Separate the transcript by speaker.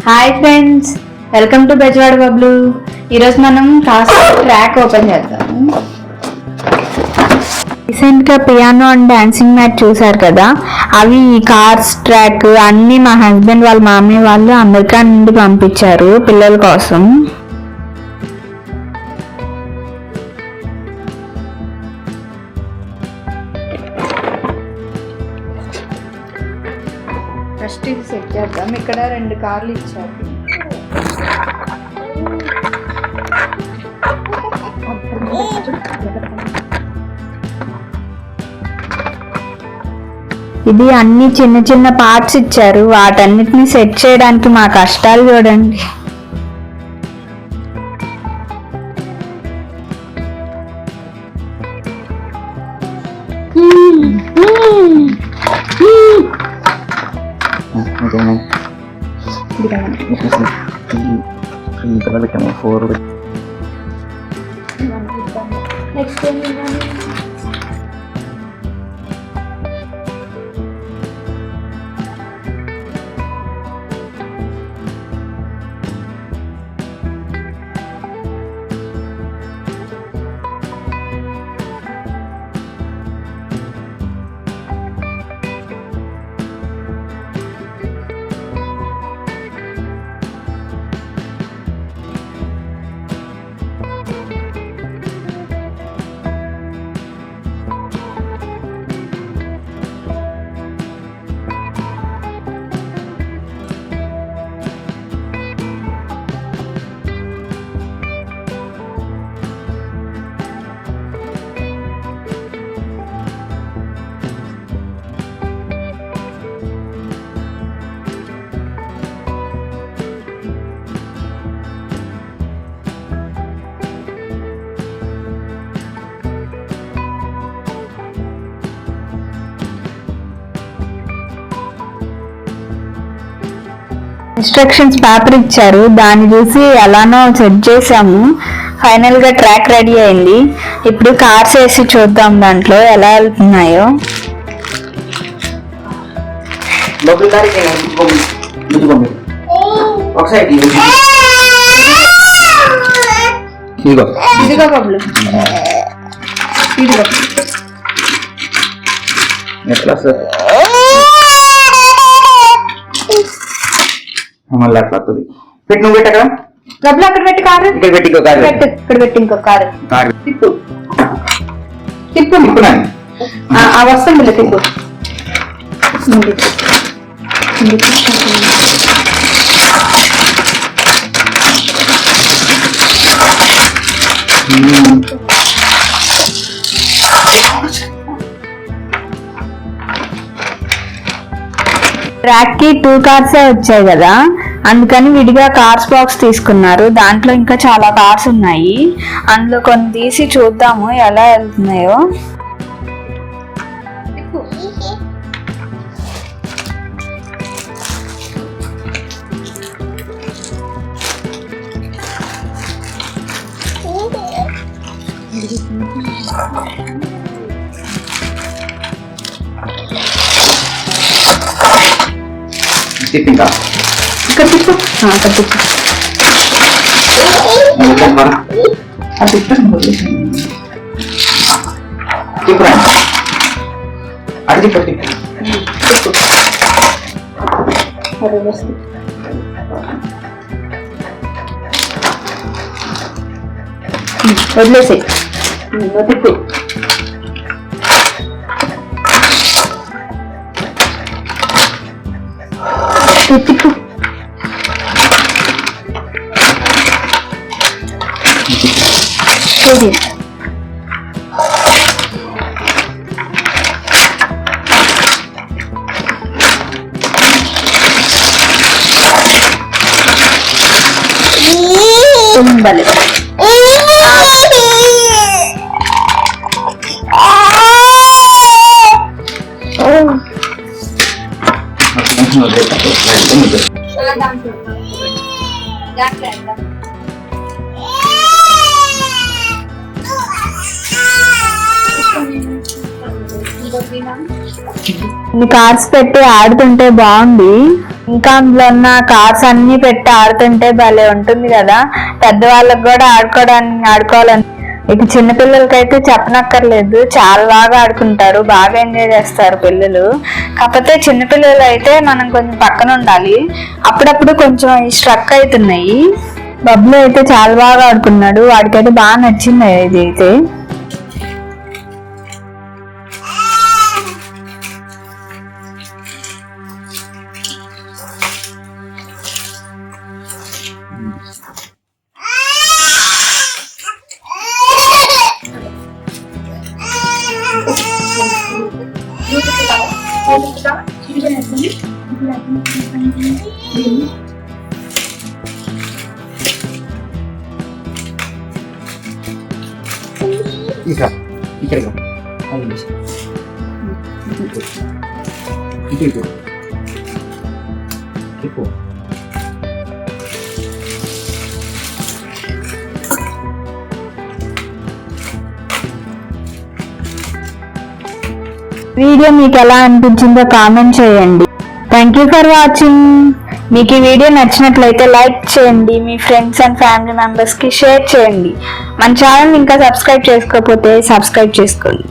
Speaker 1: Hi friends, welcome to Bezawada Bablu. ఈరోజు మనం కాస్త ట్రాక్ ఓపెన్ చేద్దాము. రీసెంట్గా పియానో అండ్ డాన్సింగ్ మ్యాట్ చూసారు కదా, అవి కార్స్ ట్రాక్ అన్నీ మా హస్బెండ్ వాళ్ళ మామయ్య వాళ్ళు అమెరికా నుండి పంపించారు పిల్లల కోసం. ఫస్ట్ ఇది సెట్ చేద్దాం. ఇక్కడ 2 కార్లు ఇచ్చారు. ఇది అన్ని చిన్న చిన్న పార్ట్స్ ఇచ్చారు, వాటన్నిటిని సెట్ చేయడానికి మా కష్టాలు చూడండి. నెక్స్ట్ ఇన్స్ట్రక్షన్స్ పేపర్ ఇచ్చారు, దాన్ని చూసి ఎలానో సెట్ చేసాము. ఫైనల్ గా ట్రాక్ రెడీ అయింది. ఇప్పుడు కార్స్ వేసి చూద్దాం దాంట్లో ఎలా వెళ్తున్నాయో. ఇదిగో బబ్లు, ఇదిగో
Speaker 2: మళ్ళీ అట్లా వస్తుంది. పెట్టి నువ్వు పెట్టక
Speaker 1: డబ్బులు అక్కడ పెట్టి కారు
Speaker 2: ఇక్కడ పెట్టి ఇంకో కారు
Speaker 1: పెట్టు, ఇక్కడ పెట్టి ఇంకో కారు తిప్పు తిప్పు వస్తుంది తిప్పు. ట్రాక్ కి 2 కార్సే వచ్చాయి కదా, అందుకని విడిగా కార్స్ బాక్స్ తీసుకున్నారు. దాంట్లో ఇంకా చాలా కార్స్ ఉన్నాయి, అందులో కొన్ని తీసి చూద్దాము ఎలా వెళ్తున్నాయో.
Speaker 2: తిప్పిందా
Speaker 1: ఇక్కడ తిప్పు, అక్కడ తిప్పు.
Speaker 2: అది తిప్పు
Speaker 1: వదిలేసి తిప్పు. తిప్పు భలే కార్స్ పెట్టి ఆడుతుంటే బాగుంది. ఇంకా అందులో ఉన్న కార్స్ అన్ని పెట్టి ఆడుతుంటే భలే ఉంటుంది కదా, పెద్దవాళ్ళకి కూడా ఆడుకోవాలని. ఇక చిన్నపిల్లలకైతే చెప్పనక్కర్లేదు, చాలా బాగా ఆడుకుంటారు, బాగా ఎంజాయ్ చేస్తారు పిల్లలు. కాకపోతే చిన్నపిల్లలు అయితే మనం కొంచెం పక్కన ఉండాలి, అప్పుడప్పుడు కొంచెం స్ట్రక్ అవుతున్నాయి. బబ్లు అయితే చాలా బాగా ఆడుకున్నాడు, వాడికైతే బాగా నచ్చింది ఇది అయితే.
Speaker 2: ఇక్కడ ఇటు
Speaker 1: వీడియో మీకు ఎలా అనిపించిందో కామెంట్ చేయండి. Thank you for watching. మీకు ఈ వీడియో నచ్చినట్లయితే లైక్ చేయండి, మీ ఫ్రెండ్స్ అండ్ ఫ్యామిలీ మెంబర్స్కి షేర్ చేయండి. మన ఛానల్ ఇంకా సబ్స్క్రైబ్ చేసుకోకపోతే సబ్స్క్రైబ్ చేసుకోండి.